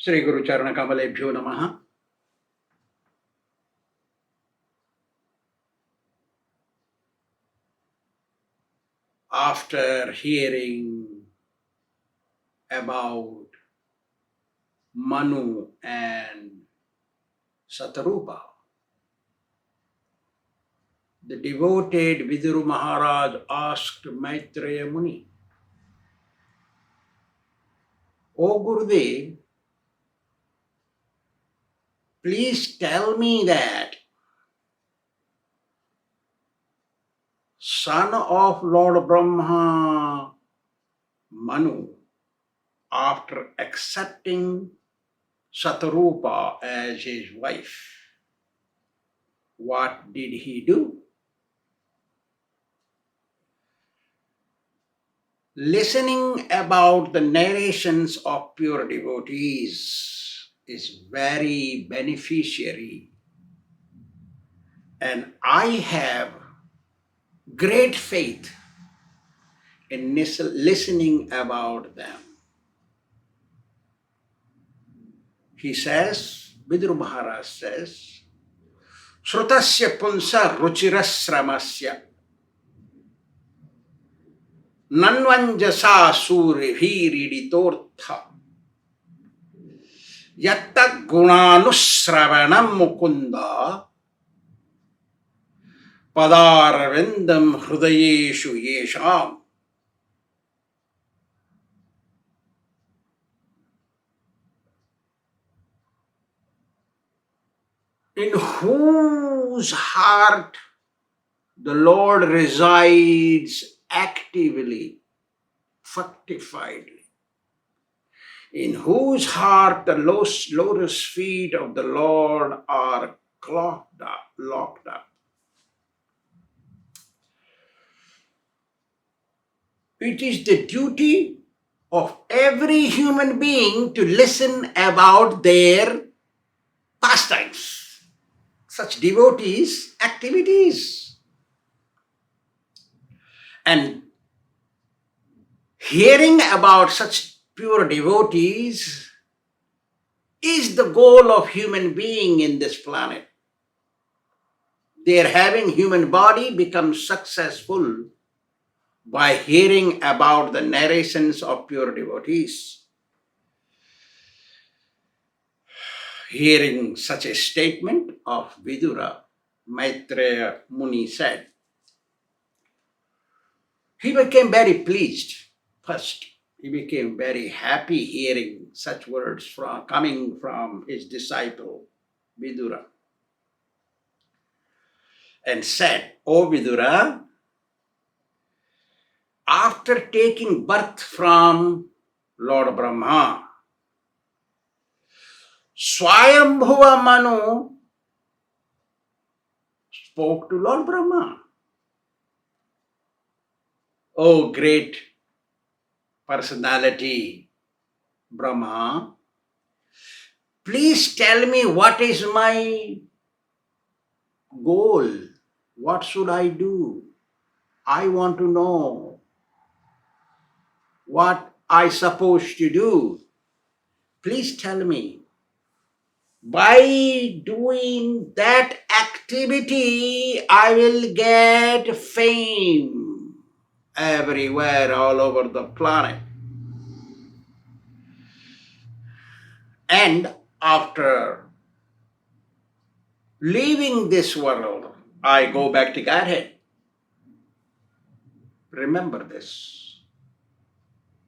Sri Guru Charana Kamalebhyo Namaha. After hearing about Manu and Satarupa, the devoted Viduru Maharaj asked Maitreya Muni, "O Gurudev, please tell me that son of Lord Brahma, Manu, after accepting Satarupa as his wife, what did he do?" Listening about the narrations of pure devotees is very beneficiary, and I have great faith in listening about them. He says, Viduru Maharaj says, Shrutasya punsa ruchirasramasya nanvanjasa suriviriditortha yatta gunanusravanam mukunda padarvindam hrudayeshu yesham. In whose heart the Lord resides actively, fructifiedly, in whose heart the lotus feet of the Lord are locked up. It is the duty of every human being to listen about their pastimes, such devotees' activities. And hearing about such pure devotees is the goal of human being in this planet. Their having human body becomes successful by hearing about the narrations of pure devotees. Hearing such a statement of Vidura, Maitreya Muni said, he became very pleased. First, he became very happy hearing such words coming from his disciple Vidura, and said, "O Vidura, after taking birth from Lord Brahma, Swāyambhuva Manu spoke to Lord Brahma. O great personality, Brahma, please tell me what is my goal. What should I do? I want to know what I supposed to do. Please tell me. By doing that activity, I will get fame everywhere, all over the planet. And after leaving this world, I go back to Godhead." Remember this.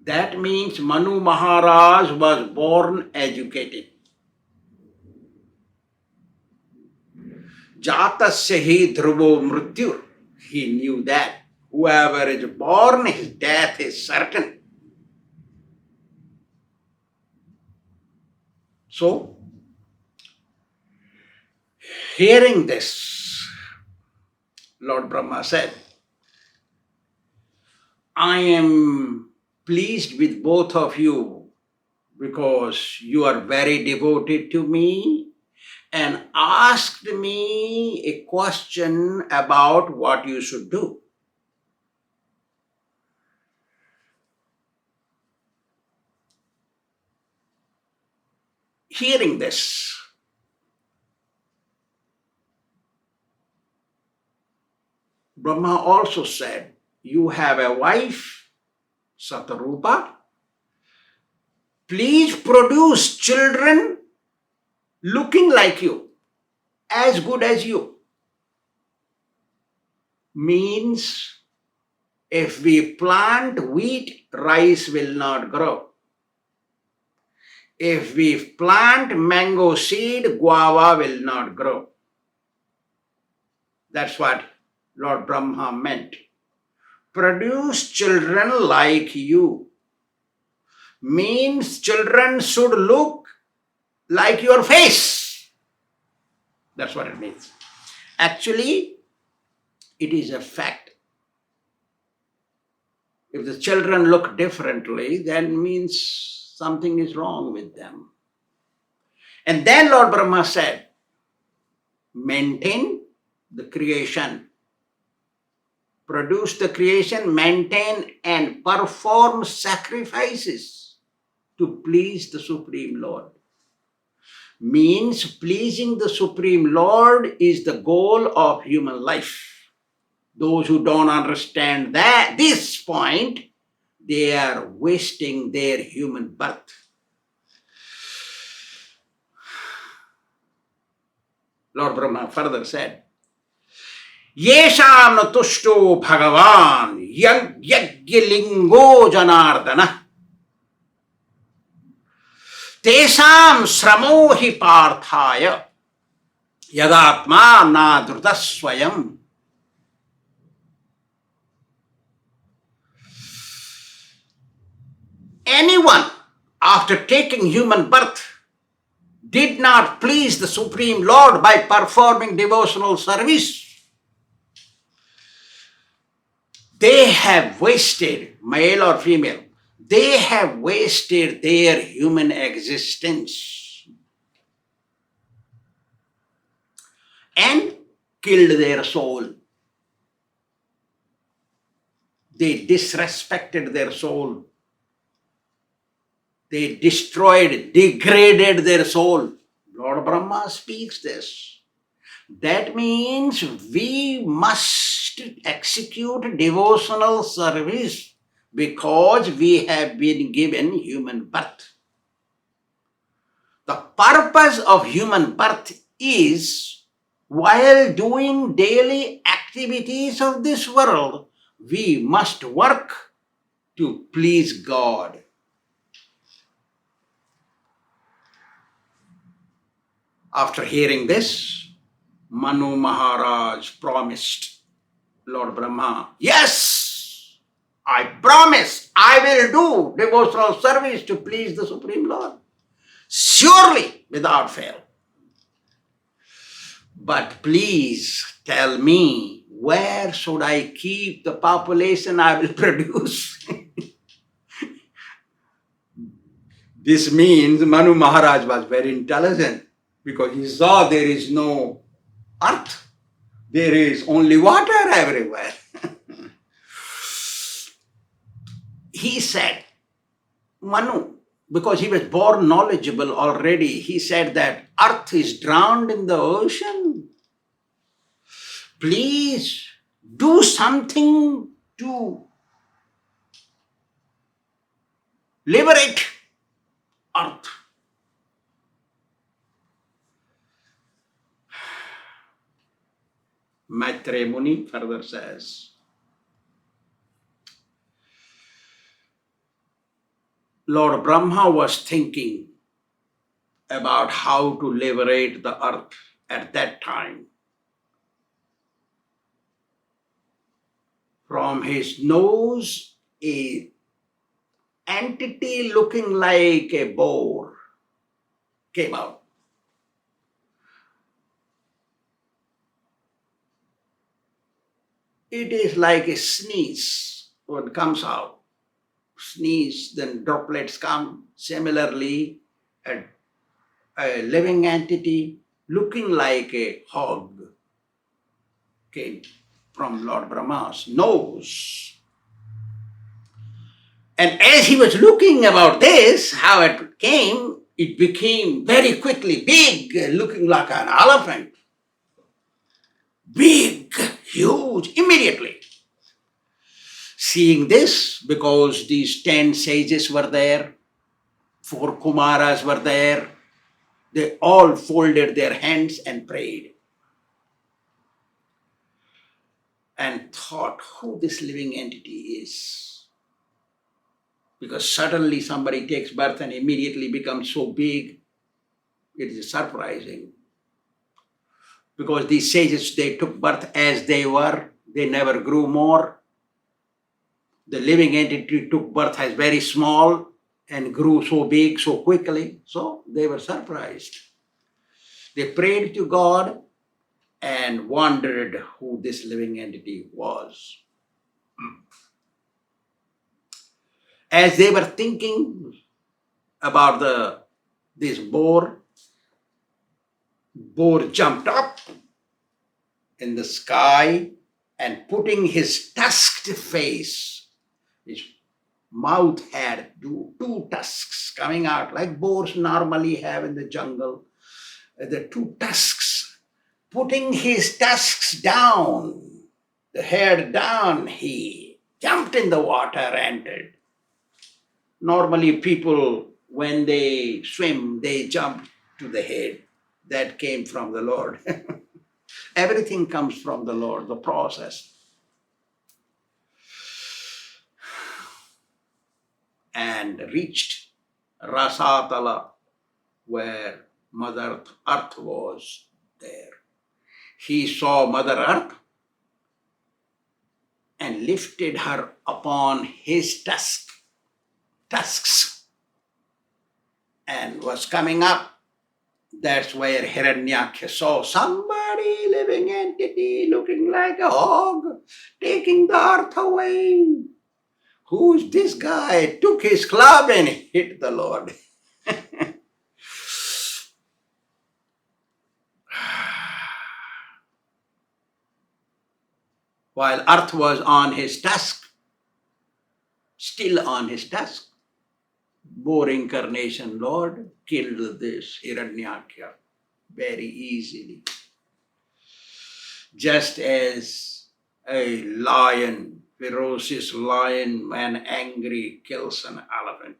That means Manu Maharaj was born educated. Jatasya hi dhruvo mrityur. He knew that whoever is born, his death is certain. So, hearing this, Lord Brahma said, "I am pleased with both of you because you are very devoted to me and asked me a question about what you should do. hearing this, Brahma also said, you have a wife, Satarupa. Please produce children looking like you, as good as you. Means, if we plant wheat, rice will not grow. If we plant mango seed, guava will not grow. That's what Lord Brahma meant. Produce children like you. Means children should look like your face. That's what it means. Actually, it is a fact. If the children look differently, then means something is wrong with them. And then Lord Brahma said, maintain the creation. Produce the creation, maintain and perform sacrifices to please the Supreme Lord. Means pleasing the Supreme Lord is the goal of human life. Those who don't understand this point, they are wasting their human birth. Lord Brahma further said, Yesham na tushto Bhagavan yagyalingo janardana tesam sramo hi parthaya yadatma nadrutasvayam. Anyone after taking human birth did not please the Supreme Lord by performing devotional service, they have wasted, male or female, they have wasted their human existence and killed their soul. They disrespected their soul. They destroyed, degraded their soul. Lord Brahma speaks this. That means we must execute devotional service because we have been given human birth. The purpose of human birth is, while doing daily activities of this world, we must work to please God. After hearing this, Manu Maharaj promised Lord Brahma, yes, I promise I will do devotional service to please the Supreme Lord. Surely, without fail. But please tell me, where should I keep the population I will produce? This means Manu Maharaj was very intelligent, because he saw there is no earth. There is only water everywhere. He said, Manu, because he was born knowledgeable already, he said that earth is drowned in the ocean. Please do something to liberate earth. Maitreya Muni further says, Lord Brahma was thinking about how to liberate the earth at that time. From his nose, an entity looking like a boar came out. It is like a sneeze when it comes out. Sneeze, then droplets come. Similarly, a living entity looking like a hog came from Lord Brahma's nose. And as he was looking about this, how it came, it became very quickly big, looking like an elephant. Big, huge, immediately. Seeing this, because these 10 sages were there, 4 Kumaras were there, they all folded their hands and prayed and thought who this living entity is. Because suddenly somebody takes birth and immediately becomes so big, it is surprising. Because these sages, they took birth as they were, they never grew more. The living entity took birth as very small and grew so big so quickly, so they were surprised. They prayed to God and wondered who this living entity was. As they were thinking about this boar jumped up in the sky and putting his tusked face, his mouth had two tusks coming out like boars normally have in the jungle. The 2 tusks, putting his tusks down, the head down, he jumped in the water, entered. Normally people, when they swim, they jump to the head. That came from the Lord. Everything comes from the Lord, the process. And reached Rasatala, where Mother Earth was there. He saw Mother Earth and lifted her upon his tusks and was coming up. That's where Hiranyaksha saw somebody, living entity, looking like a hog, taking the earth away. Who's this guy? Took his club and hit the Lord. While earth was on his tusk, still on his tusk, boar incarnation Lord killed this Hiranyaksha very easily. Just as a lion, ferocious lion, when angry, kills an elephant,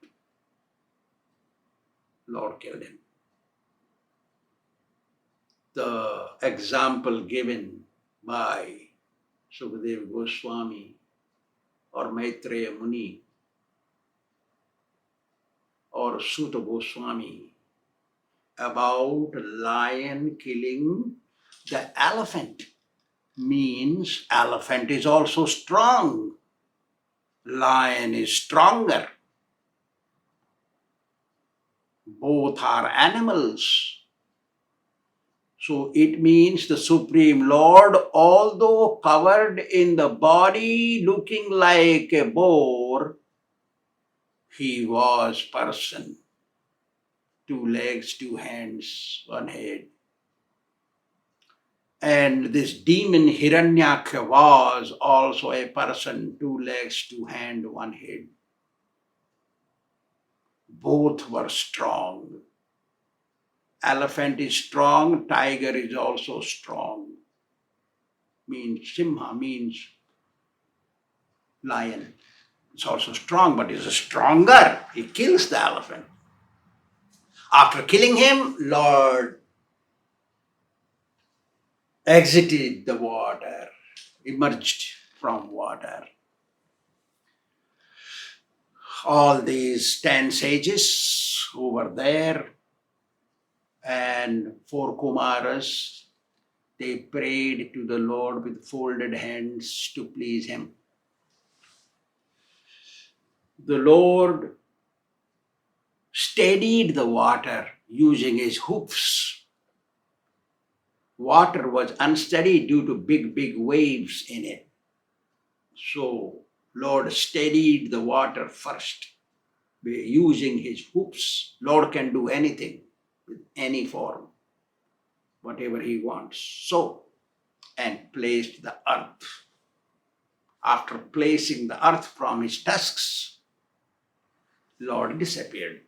Lord killed him. The example given by Sukadeva Goswami or Maitreya Muni or Sutta Goswami about lion killing the elephant means elephant is also strong. Lion is stronger. Both are animals. So it means the Supreme Lord, although covered in the body looking like a boar, he was person. 2 legs, 2 hands, 1 head. And this demon Hiranyaksha was also a person, 2 legs, 2 hands, 1 head. Both were strong. Elephant is strong, tiger is also strong. Means Simha means lion. It's also strong, but it's stronger. He kills the elephant. After killing him, Lord exited the water, emerged from water. All these 10 sages who were there and 4 Kumaras, they prayed to the Lord with folded hands to please him. The Lord steadied the water using his hoofs. Water was unsteady due to big waves in it. So Lord steadied the water first by using his hoofs. Lord can do anything with any form, whatever he wants. So, and placed the earth. After placing the earth from his tusks, Lord disappeared.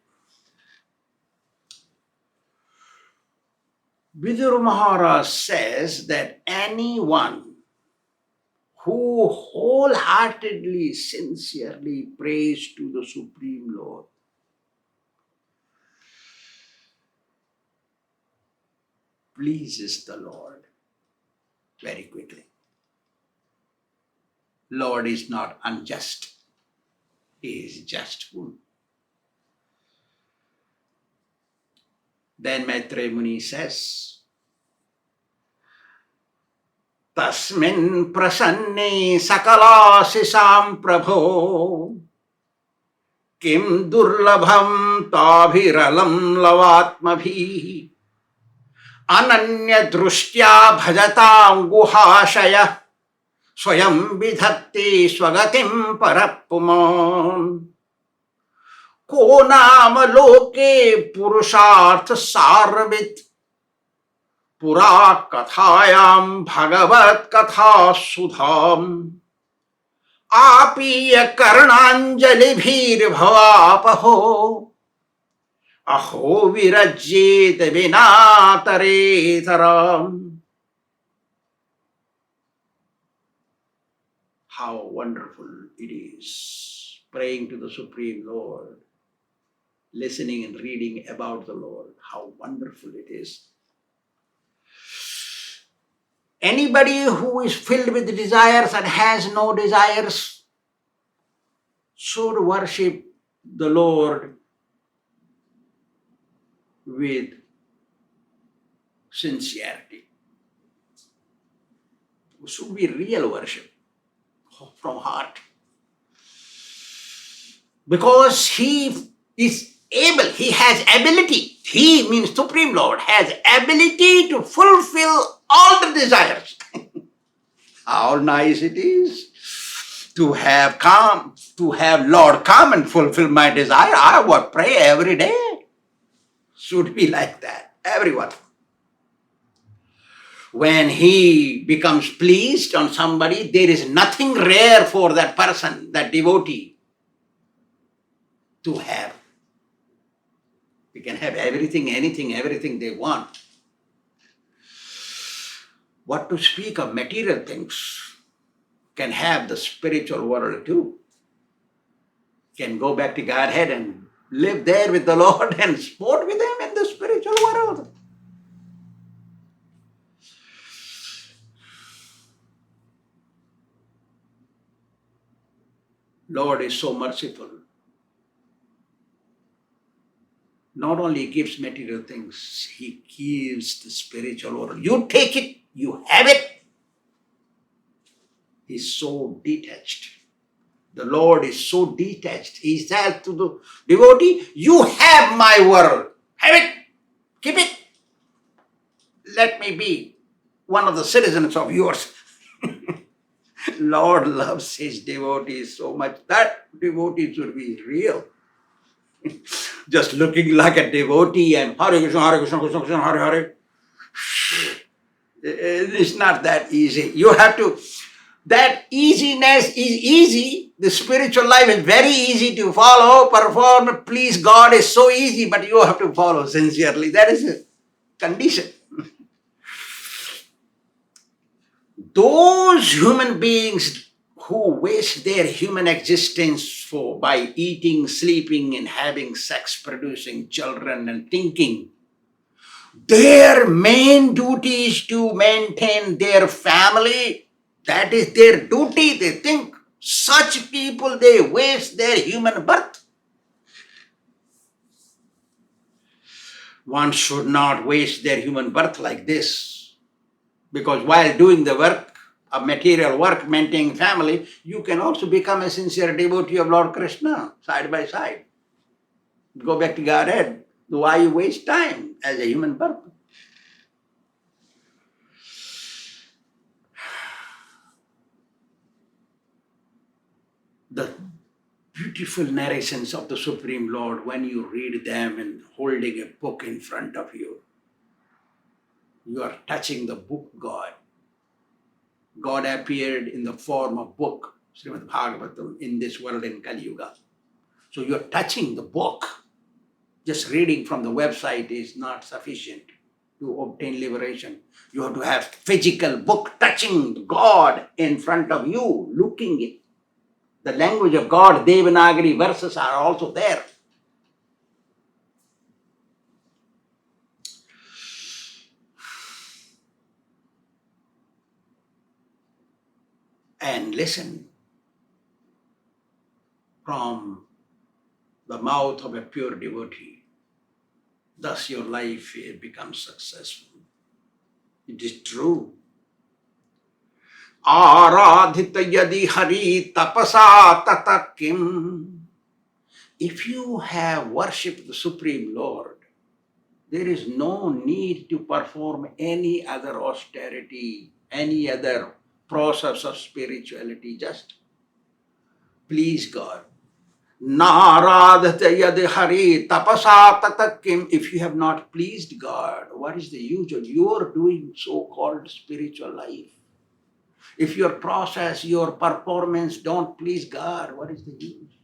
Vidur Maharaj says that anyone who wholeheartedly, sincerely prays to the Supreme Lord, pleases the Lord very quickly. Lord is not unjust. He is justful. Then Maitreya Muni says, Tasmin prasanne sakalasisam prabho kim durlabham tabhiralam lavatmabhi ananya drushtya bhajatam guhashaya swayam vidhatti swagatim parapuman ko nama loke purusharth sarvit pura kathayam bhagavat katha sudham apiya karnanjali bhir bhavapaho aho virajyet vinatare taram. How wonderful it is praying to the Supreme Lord, listening and reading about the Lord. How wonderful it is. Anybody who is filled with desires and has no desires should worship the Lord with sincerity. It should be real worship from heart. Because he is able, he has ability. He means Supreme Lord has ability to fulfill all the desires. How nice it is to have Lord come and fulfill my desire. I would pray every day. Should be like that, everyone. When he becomes pleased on somebody, there is nothing rare for that person, that devotee, to have. They can have everything, anything, everything they want. What to speak of material things? Can have the spiritual world too. Can go back to Godhead and live there with the Lord and sport with Him in the spiritual world. Lord is so merciful. Not only gives material things, He gives the spiritual world. You take it, you have it. He's so detached. The Lord is so detached. He says to the devotee, you have my world. Have it. Keep it. Let me be one of the citizens of yours. Lord loves His devotees so much. That devotee should be real. Just looking like a devotee and Hare Krishna, Hare Krishna, Krishna Krishna, Hare Hare. It's not that easy. You have to, that easiness is easy. The spiritual life is very easy to follow, perform, please God is so easy, but you have to follow sincerely. That is a condition. Those human beings who waste their human existence by eating, sleeping, and having sex, producing children and thinking, their main duty is to maintain their family. That is their duty. They think such people, they waste their human birth. One should not waste their human birth like this. Because while doing the work, a material work, maintaining family, you can also become a sincere devotee of Lord Kṛṣṇa, side by side. Go back to Godhead. Why you waste time as a human birth? The beautiful narrations of the Supreme Lord, when you read them and holding a book in front of you, you are touching the book God. God appeared in the form of book, Śrīmad Bhāgavatam, in this world in Kali Yuga. So you're touching the book. Just reading from the website is not sufficient. to obtain liberation. You have to have physical book touching God in front of you, looking it. The language of God, Devanagari verses are also there. And listen from the mouth of a pure devotee. Thus your life becomes successful. It is true. Aradhita yadi hari tapasa tata kim. If you have worshipped the Supreme Lord, there is no need to perform any other austerity, any other process of spirituality. Just please God. Naradhata yad hari tapasa tatakim. If you have not pleased God, what is the use of your doing so-called spiritual life? If your process, your performance don't please God, what is the use?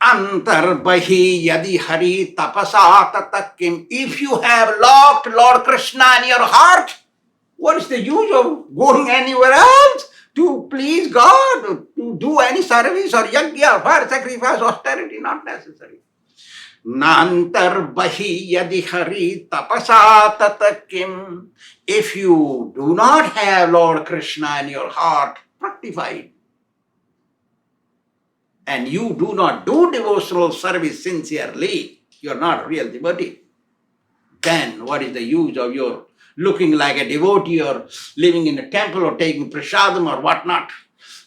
Antar bahi yadi hari tapasa tatakim. If you have locked Lord Kṛṣṇa in your heart, what is the use of going anywhere else to please God, to do any service or yajna, fire, sacrifice, austerity? Not necessary. Nantar bahi yadi hari tapasa tatakim. If you do not have Lord Kṛṣṇa in your heart, fructified, and you do not do devotional service sincerely, you are not a real devotee. Then what is the use of your looking like a devotee or living in a temple or taking prasadam or whatnot?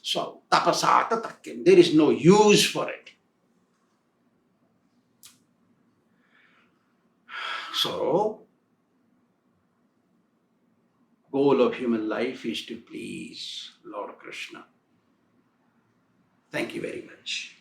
So, tapasa tatakim, there is no use for it. So, goal of human life is to please Lord Kṛṣṇa. Thank you very much.